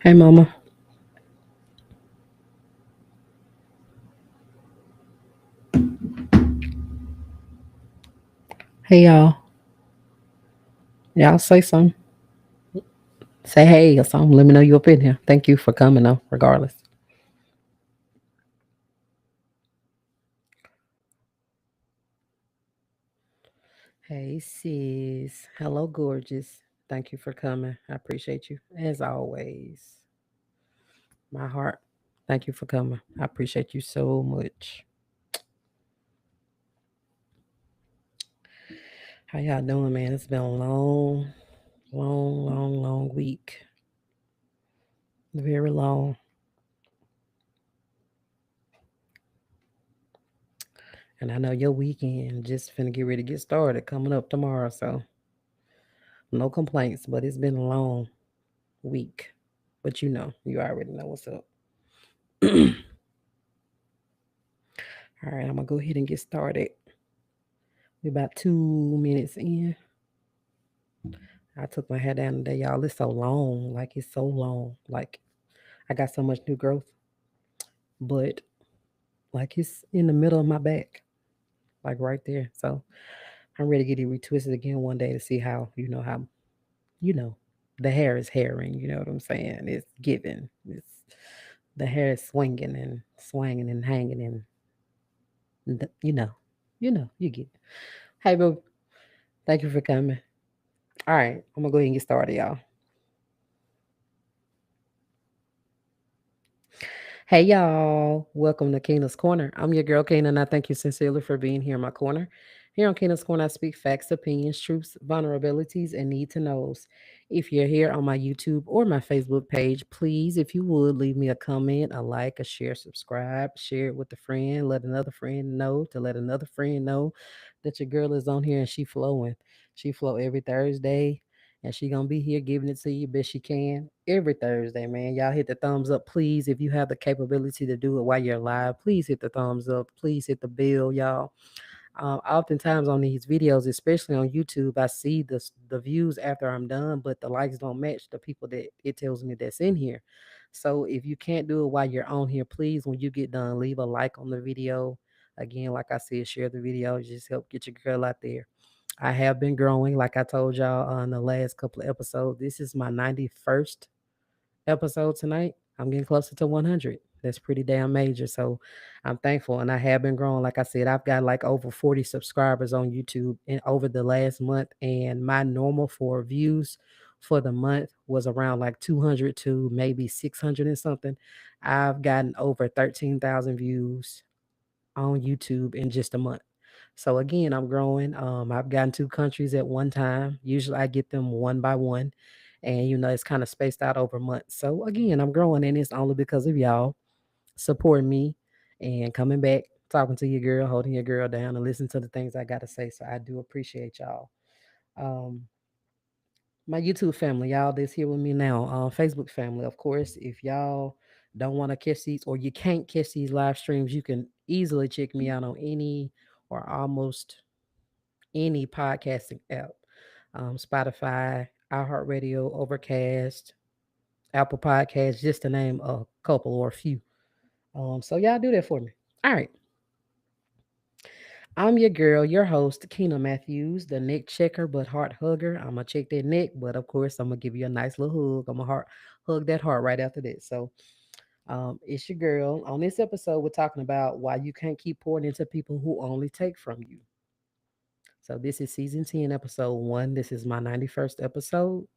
Hey, mama. Hey, y'all. Y'all say something. Say hey or something. Let me know you up in here. Thank you for coming, though, regardless. Hey, sis. Hello, gorgeous. Thank you for coming. I appreciate you. As always, my heart. Thank you for coming. I appreciate you so much. How y'all doing, man? It's been a long, long, long, long week. Very long. And I know your weekend just finna get ready to get started coming up tomorrow. So, no complaints, but it's been a long week. But you already know what's up. All right, I'm gonna go ahead and get started. We about 2 minutes in. I took my hair down today, y'all. It's so long. Like it's so long. Like I got so much new growth, but like it's in the middle of my back. Like right there. So I'm ready to get it retwisted again one day to see how you know the hair is hairing, you know what I'm saying? It's giving. It's the hair is swinging and swinging and hanging and you get it. Hey boo, thank you for coming. All right, I'm gonna go ahead and get started, y'all. Hey y'all, welcome to Keena's Corner. I'm your girl Keena, and I thank you sincerely for being here in my corner. Here on Keena's Corner, I speak facts, opinions, truths, vulnerabilities, and need to knows. If you're here on my YouTube or my Facebook page, please, if you would, leave me a comment, a like, a share, subscribe, share it with a friend, let another friend know to let another friend know that your girl is on here and she flowing. She flow every Thursday and she gonna be here giving it to you best she can every Thursday, man. Y'all hit the thumbs up, please. If you have the capability to do it while you're live, please hit the thumbs up. Please hit the bell, y'all. Oftentimes on these videos, especially on YouTube, I see the views after I'm done, but the likes don't match the people that it tells me that's in here. So if you can't do it while you're on here, please, when you get done, leave a like on the video. Again, like I said, share the video. Just help get your girl out there. I have been growing, like I told y'all on the last couple of episodes. This is my 91st episode tonight. I'm getting closer to 100. That's pretty damn major. So I'm thankful. And I have been growing. Like I said, I've got like over 40 subscribers on YouTube in over the last month. And my normal for views for the month was around like 200 to maybe 600 and something. I've gotten over 13,000 views on YouTube in just a month. So again, I'm growing. I've gotten two countries at one time. Usually I get them one by one. And it's kind of spaced out over months. So again, I'm growing and it's only because of y'all supporting me and coming back, talking to your girl, holding your girl down and listening to the things I gotta say. So I do appreciate y'all. Um, my YouTube family, y'all that's here with me now, Facebook family, of course. If y'all don't want to catch these or you can't catch these live streams, you can easily check me out on any or almost any podcasting app. Spotify, iHeartRadio, Overcast, Apple Podcasts, just to name a couple or a few. So y'all do that for me. All right. I'm your girl, your host, Keena Matthews, the neck checker but heart hugger. I'm gonna check that neck, but of course I'm gonna give you a nice little hug. I'm gonna hug that heart right after that. So it's your girl. On this episode, we're talking about why you can't keep pouring into people who only take from you. So this is season 10, episode 1. This is my 91st episode.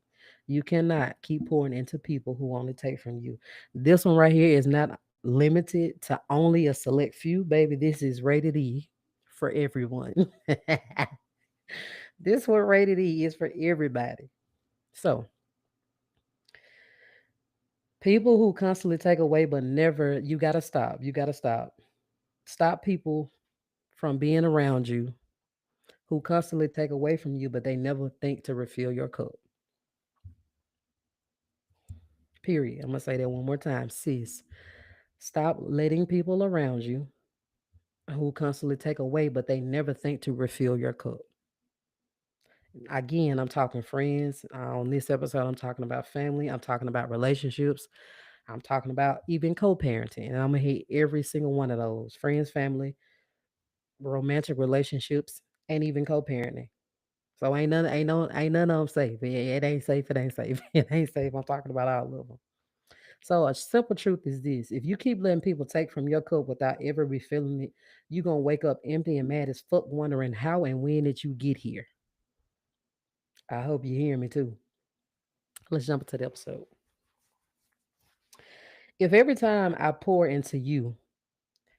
You cannot keep pouring into people who only take from you. This one right here is not limited to only a select few, baby. This is rated E for everyone. This one rated E is for everybody. So, people who constantly take away but never, you got to stop. You got to stop. Stop people from being around you who constantly take away from you, but they never think to refill your cup. Period. I'm going to say that one more time. Sis, stop letting people around you who constantly take away, but they never think to refill your cup. Again, I'm talking friends. On this episode, I'm talking about family. I'm talking about relationships. I'm talking about even co parenting. And I'm going to hit every single one of those friends, family, romantic relationships, and even co parenting. So ain't none of them safe. It ain't safe. It ain't safe. It ain't safe. I'm talking about all of them. So a simple truth is this: if you keep letting people take from your cup without ever refilling it, you gonna wake up empty and mad as fuck, wondering how and when did you get here. I hope you hear me too. Let's jump into the episode. If every time I pour into you,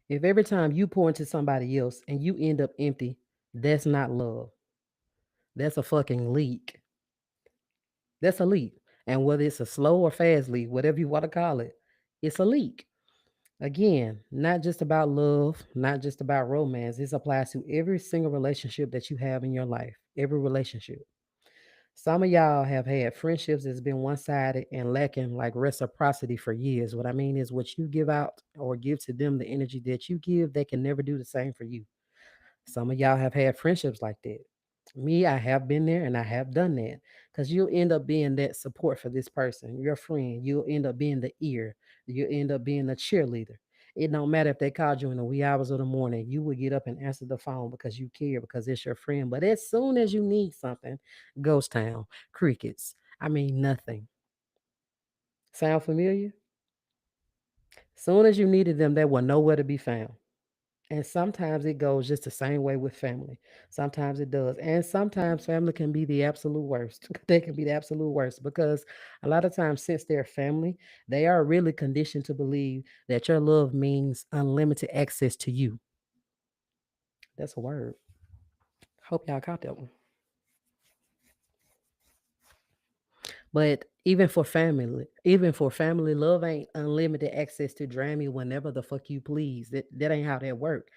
if every time you pour into somebody else and you end up empty, that's not love. That's a fucking leak. That's a leak. And whether it's a slow or fast leak, whatever you want to call it, it's a leak. Again, not just about love, not just about romance. This applies to every single relationship that you have in your life, every relationship. Some of y'all have had friendships that's been one sided and lacking like reciprocity for years. What I mean is, what you give out or give to them, the energy that you give, they can never do the same for you. Some of y'all have had friendships like that. Me, I have been there and I have done that because you'll end up being that support for this person, your friend. You'll end up being the ear. You'll end up being the cheerleader. It don't matter if they called you in the wee hours of the morning, you will get up and answer the phone because you care, because it's your friend. But as soon as you need something, ghost town, crickets. I mean, nothing. Sound familiar? Soon as you needed them, they were nowhere to be found. And sometimes it goes just the same way with family. Sometimes it does. And sometimes family can be the absolute worst. They can be the absolute worst because a lot of times, since they're family, they are really conditioned to believe that your love means unlimited access to you. That's a word. Hope y'all caught that one. But even for family, love ain't unlimited access to drain me whenever the fuck you please. That ain't how that work.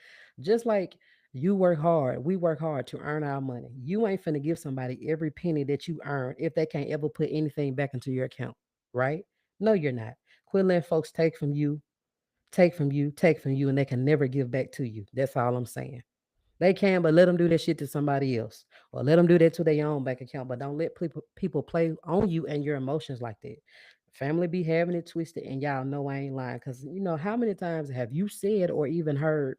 Just like you work hard, we work hard to earn our money. You ain't finna give somebody every penny that you earn if they can't ever put anything back into your account, right? No, you're not. Quit letting folks take from you, take from you, take from you, and they can never give back to you. That's all I'm saying. They can, but let them do that shit to somebody else, or let them do that to their own bank account. But don't let people play on you and your emotions like that. Family be having it twisted, and y'all know I ain't lying. Cause you know how many times have you said or even heard,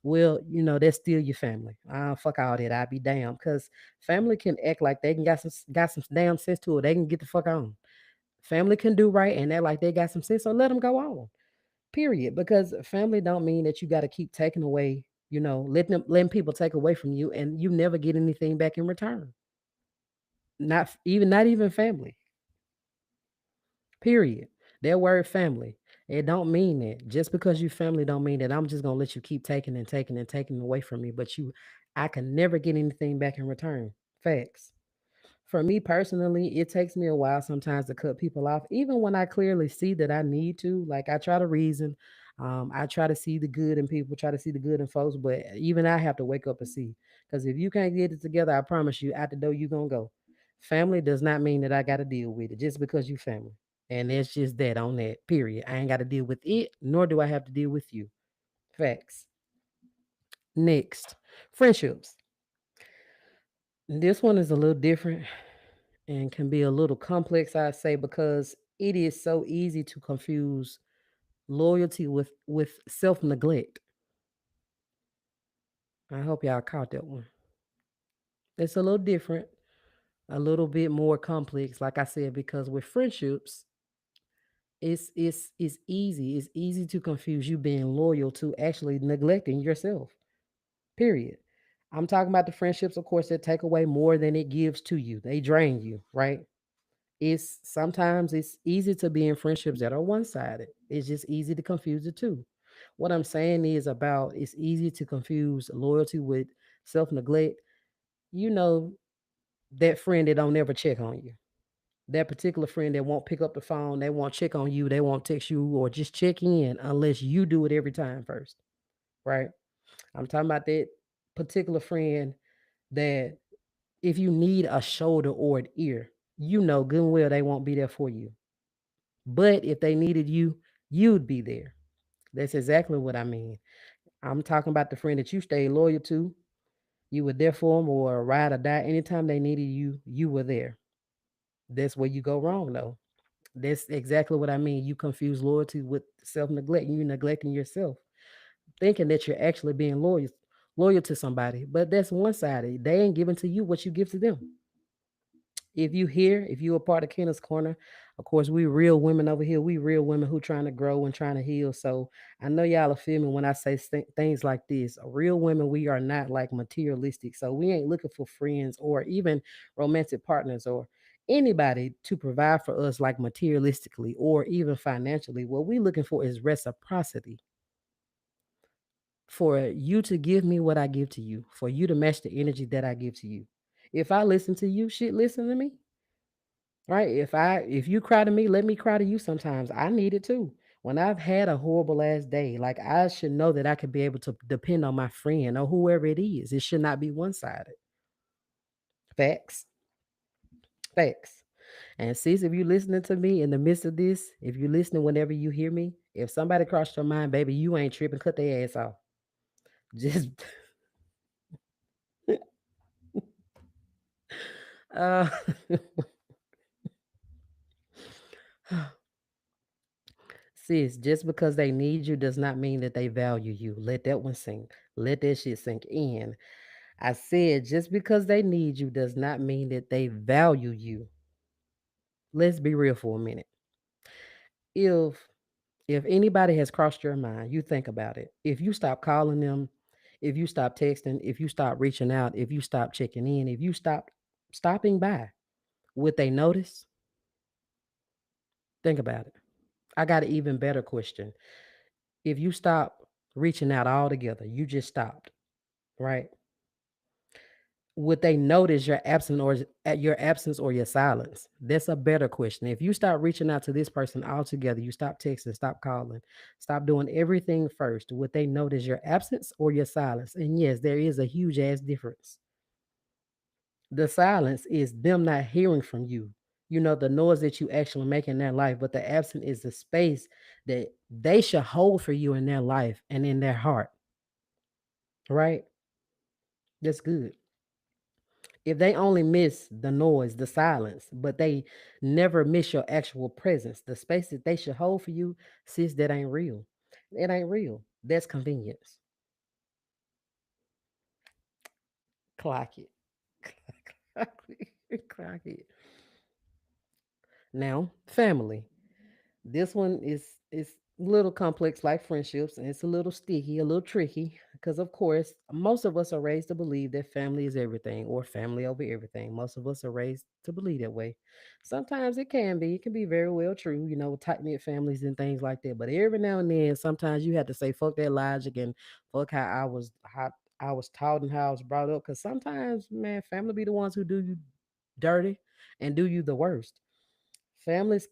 "Well, that's still your family." Ah, fuck all that. I be damned. Cause family can act like they can got some damn sense to it. They can get the fuck on. Family can do right and act like they got some sense, so let them go on. Period. Because family don't mean that you got to keep taking away, letting people take away from you and you never get anything back in return. Not even family. Period. That word family. It don't mean that. Just because you family don't mean that I'm just gonna let you keep taking and taking and taking away from me. But I can never get anything back in return. Facts. For me personally, it takes me a while sometimes to cut people off, even when I clearly see that I need to. Like I try to reason, I try to see the good in people, try to see the good in folks, but even I have to wake up and see. Because if you can't get it together, I promise you, out the door you gonna go. Family does not mean that I got to deal with it just because you family, and that's just that on that. Period. I ain't got to deal with it, nor do I have to deal with you. Facts. Next, friendships. This one is a little different and can be a little complex, I say, because it is so easy to confuse loyalty with self neglect. I hope y'all caught that one. It's a little different, a little bit more complex, like I said, because with friendships, it's easy. It's easy to confuse you being loyal to actually neglecting yourself. Period. I'm talking about the friendships, of course, that take away more than it gives to you. They drain you, right? It's sometimes it's easy to be in friendships that are one-sided. It's just easy to confuse the two. What I'm saying is about it's easy to confuse loyalty with self-neglect. You know, that friend that don't ever check on you. That particular friend that won't pick up the phone, they won't check on you, they won't text you or just check in unless you do it every time first, right? I'm talking about that particular friend that if you need a shoulder or an ear, you know good and well they won't be there for you. But if they needed you, you'd be there. That's exactly what I mean. I'm talking about the friend that you stayed loyal to. You were there for them or ride or die. Anytime they needed you, you were there. That's where you go wrong, though. That's exactly what I mean. You confuse loyalty with self neglect. You're neglecting yourself, thinking that you're actually being loyal to somebody. But that's one sided. They ain't giving to you what you give to them. If you here, if you a part of Keena's Corner, of course we real women over here. We real women who trying to grow and trying to heal. So I know y'all are feel me when I say things like this. Real women, we are not like materialistic. So we ain't looking for friends or even romantic partners or anybody to provide for us like materialistically or even financially. What we looking for is reciprocity, for you to give me what I give to you, for you to match the energy that I give to you. If I listen to you, shit, listen to me. Right? If you cry to me, let me cry to you sometimes. I need it too. When I've had a horrible ass day, like I should know that I could be able to depend on my friend or whoever it is. It should not be one-sided. Facts. Facts. And sis, if you listening to me in the midst of this, if you listening whenever you hear me, if somebody crossed your mind, baby, you ain't tripping, cut their ass off. Just uh sis, just because they need you does not mean that they value you. Let that one sink. Let that shit sink in. I said just because they need you does not mean that they value you. Let's be real for a minute. If if anybody has crossed your mind, you think about it. If you stop calling them, if you stop texting, if you stop reaching out, if you stop checking in, if you stop stopping by, would they notice? Think about it. I got an even better question. If you stop reaching out altogether, you just stopped, right? Would they notice your absence or at your absence or your silence? That's a better question. If you start reaching out to this person altogether, you stop texting, stop calling, stop doing everything first, would they notice your absence or your silence? And yes, there is a huge ass difference. The silence is them not hearing from you. You know, the noise that you actually make in their life, but the absence is the space that they should hold for you in their life and in their heart, right? That's good. If they only miss the noise, the silence, but they never miss your actual presence, the space that they should hold for you, sis, that ain't real. It ain't real. That's convenience. Clock it. Clock it. Clock it. Now, family. This one is a little complex like friendships, and it's a little sticky, a little tricky, because of course, most of us are raised to believe that family is everything or family over everything. Most of us are raised to believe that way. Sometimes it can be very well true, you know, tight knit families and things like that. But every now and then, sometimes you have to say fuck that logic and fuck how I was taught and how I was brought up. Because sometimes, man, family be the ones who do you dirty and do you the worst. Families,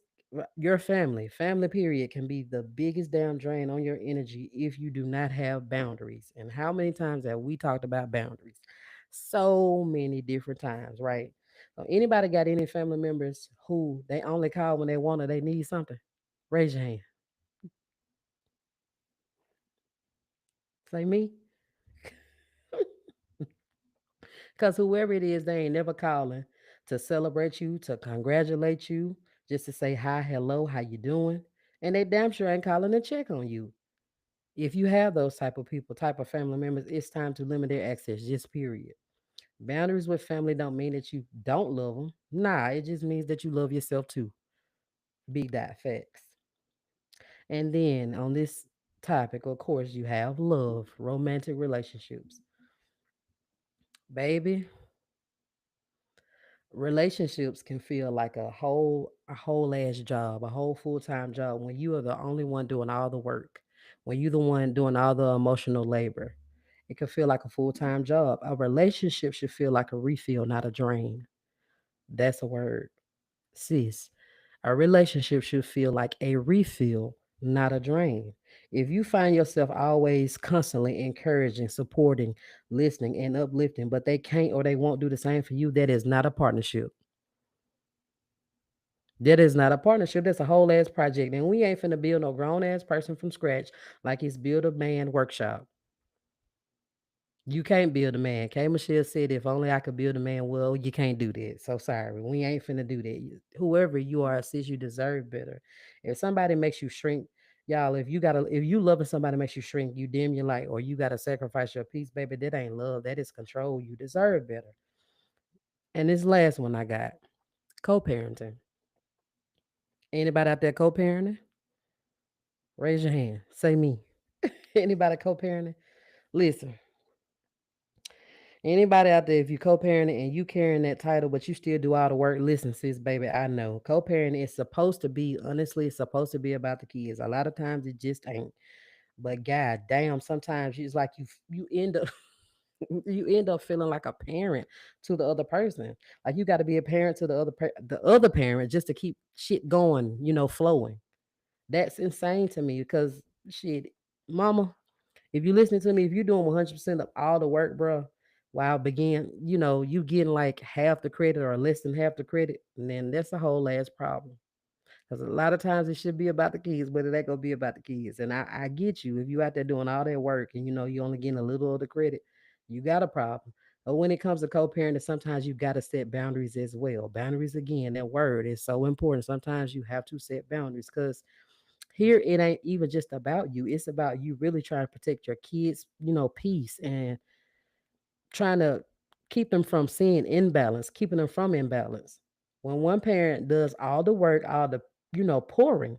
your family period can be the biggest down drain on your energy if you do not have boundaries. And how many times have we talked about boundaries? So many different times, right? So anybody got any family members who they only call when they want or they need something? Raise your hand. Say me. Because whoever it is, they ain't never calling to celebrate you, to congratulate you, just to say hi, hello, how you doing? And they damn sure ain't calling to check on you. If you have those type of people, type of family members, it's time to limit their access, just period. Boundaries with family don't mean that you don't love them. Nah, it just means that you love yourself too. Big dot facts. And then on this topic, of course, you have love, romantic relationships. Baby, relationships can feel like a whole ass job, a whole full-time job when you are the only one doing all the work, when you're the one doing all the emotional labor. It can feel like a full-time job. A relationship should feel like a refill, not a drain. That's a word. Sis, a relationship should feel like a refill, not a drain. If you find yourself always constantly encouraging, supporting, listening, and uplifting, but they can't or they won't do the same for you, that is not a partnership. That is not a partnership. That's a whole ass project. And we ain't finna build no grown ass person from scratch like it's build a man workshop. You can't build a man. K. Michelle said, if only I could build a man. Well, you can't do that. So sorry. We ain't finna do that. Whoever you are, sis, you deserve better. If somebody makes you shrink, y'all, if you loving somebody makes you shrink, you dim your light, or you gotta sacrifice your peace, baby, that ain't love. That is control. You deserve better. And this last one I got, co-parenting. Anybody out there co-parenting? Raise your hand. Say me. Anybody co-parenting? Listen, anybody out there, if you co-parenting and you carrying that title, but you still do all the work, listen, sis, baby, I know. Co-parenting is supposed to be, honestly, it's supposed to be about the kids. A lot of times it just ain't. But god damn, sometimes it's like you end up you end up feeling like a parent to the other person. Like you got to be a parent to the other parent just to keep shit going, flowing. That's insane to me because shit, mama, if you listening to me, if you're doing 100% of all the work, bro, while begin, you getting like half the credit or less than half the credit, and then that's a whole ass problem. Because a lot of times it should be about the kids, but it ain't gonna be about the kids. And I get you. If you out there doing all that work and you only getting a little of the credit, you got a problem. But when it comes to co-parenting, sometimes you gotta set boundaries as well. Boundaries again, that word is so important. Sometimes you have to set boundaries because here it ain't even just about you. It's about you really trying to protect your kids, peace and trying to keep them from seeing imbalance, keeping them from imbalance. When one parent does all the work, all the, pouring,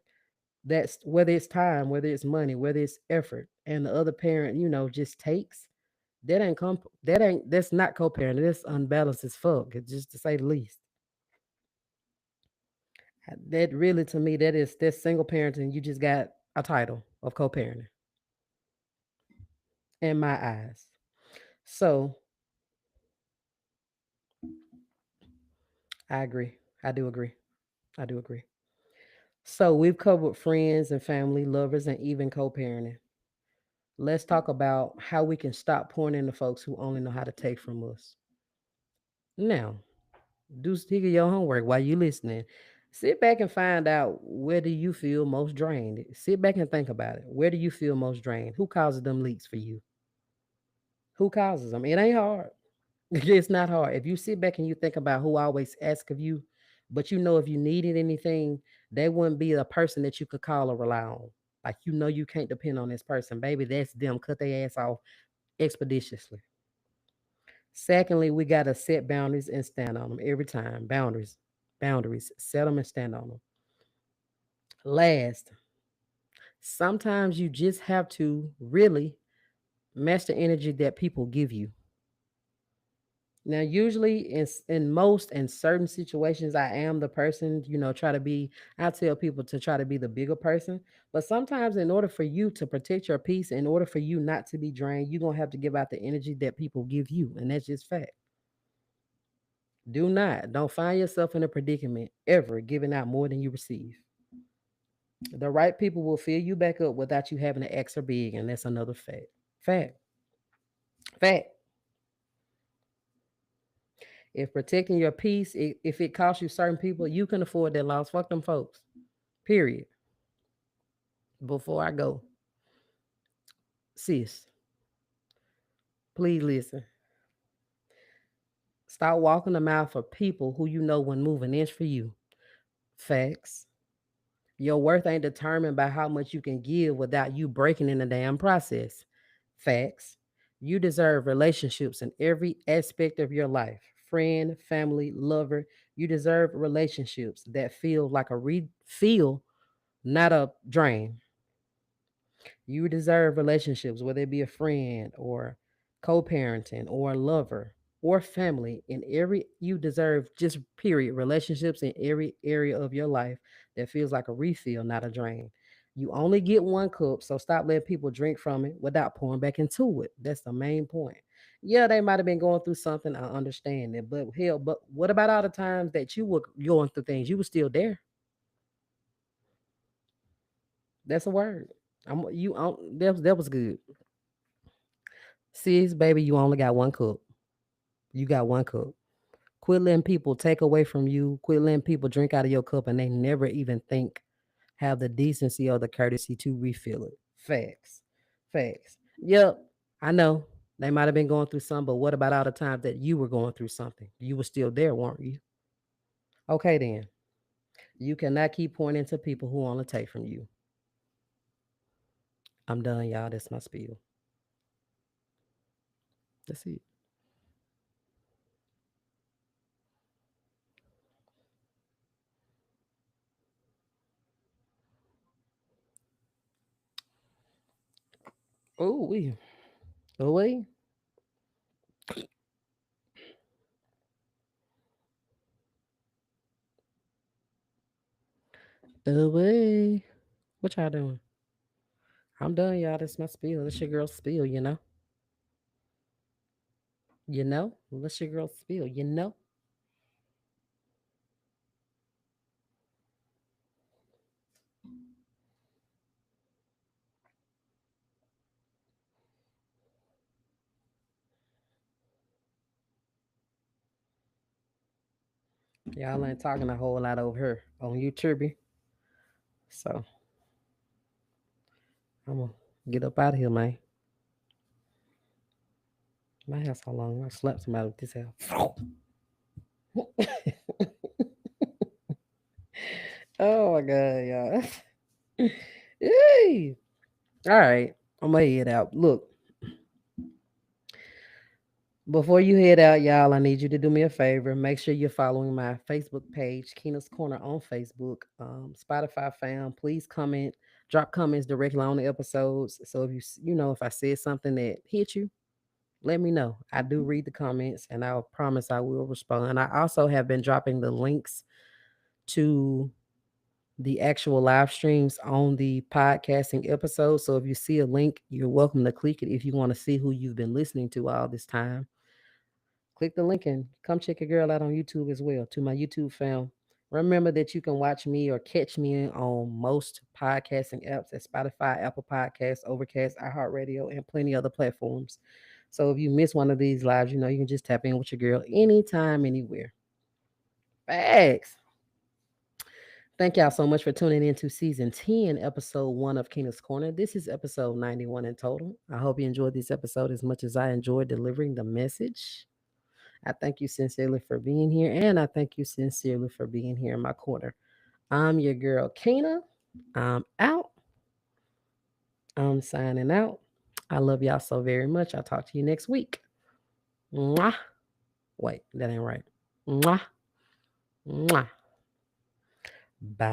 that's whether it's time, whether it's money, whether it's effort, and the other parent, just takes, that's not co-parenting. That's unbalanced as fuck, just to say the least. That really to me, that's single parenting. You just got a title of co-parenting in my eyes. So I agree. I do agree. I do agree. So we've covered friends and family, lovers, and even co-parenting. Let's talk about how we can stop pouring into folks who only know how to take from us. Now, do stick of your homework while you listening. Sit back and find out, where do you feel most drained? Sit back and think about it. Where do you feel most drained? Who causes them leaks for you? Who causes them? It ain't hard. It's not hard. If you sit back and you think about who always asks of you, but if you needed anything, they wouldn't be a person that you could call or rely on. Like you can't depend on this person, baby. That's them. Cut their ass off expeditiously. Secondly, we gotta set boundaries and stand on them every time. Boundaries. Set them and stand on them. Last, sometimes you just have to really match the energy that people give you. Now, usually in most and certain situations, I am the person, try to be, I tell people to try to be the bigger person. But sometimes, in order for you to protect your peace, in order for you not to be drained, you're going to have to give out the energy that people give you. And that's just fact. Don't find yourself in a predicament ever giving out more than you receive. The right people will fill you back up without you having to extra big. And that's another fact. Fact. Fact. If protecting your peace, if it costs you certain people, you can afford that loss. Fuck them folks. Period. Before I go, sis, please listen. Stop walking the mile for people who wouldn't move an inch for you. Facts. Your worth ain't determined by how much you can give without you breaking in the damn process. Facts. You deserve relationships in every aspect of your life. Friend, family, lover. You deserve relationships that feel like a refill, not a drain. You deserve relationships, whether it be a friend or co-parenting or a lover or family. In every you deserve just period relationships in every area of your life that feels like a refill, not a drain. You only get one cup, so stop letting people drink from it without pouring back into it. That's the main point. Yeah, they might have been going through something. I understand it, but hell, but what about all the times that you were going through things? You were still there. That's a word. That was good. Sis, baby, you only got one cup. You got one cup. Quit letting people take away from you. Quit letting people drink out of your cup and they never even think, have the decency or the courtesy to refill it. Facts. Facts. Yep. I know. They might have been going through something, but what about all the times that you were going through something? You were still there, weren't you? Okay, then. You cannot keep pointing to people who want to take from you. I'm done, y'all. That's my spiel. That's it. Oh, we. Oh, wait. Oh, wait. What y'all doing? I'm done, y'all. That's my spiel. That's your girl's spiel, you know? You know? That's your girl's spiel, you know? Y'all ain't talking a whole lot over here on YouTube. So I'm going to get up out of here, man. My hair so long. I slapped somebody with this hair. Oh my God, y'all. Yay. All right. I'm going to head out. Look, before you head out, y'all, I need you to do me a favor. Make sure you're following my Facebook page, Keena's Corner on Facebook. Spotify fam, please comment, drop comments directly on the episodes. So if if I said something that hit you, let me know. I do read the comments and I'll promise I will respond. I also have been dropping the links to the actual live streams on the podcasting episode. So if you see a link, you're welcome to click it if you want to see who you've been listening to all this time. Click the link and come check your girl out on YouTube as well. To my YouTube fam, remember that you can watch me or catch me on most podcasting apps at Spotify, Apple Podcasts, Overcast, iHeartRadio, and plenty other platforms. So if you miss one of these lives, you can just tap in with your girl anytime, anywhere. Facts. Thank y'all so much for tuning in to season 10, episode 1 of Keena's Corner. This is episode 91 in total. I hope you enjoyed this episode as much as I enjoyed delivering the message. I thank you sincerely for being here, and I thank you sincerely for being here in my corner. I'm your girl, Keena. I'm out. I'm signing out. I love y'all so very much. I'll talk to you next week. Mwah. Wait, that ain't right. Mwah. Mwah. Bye.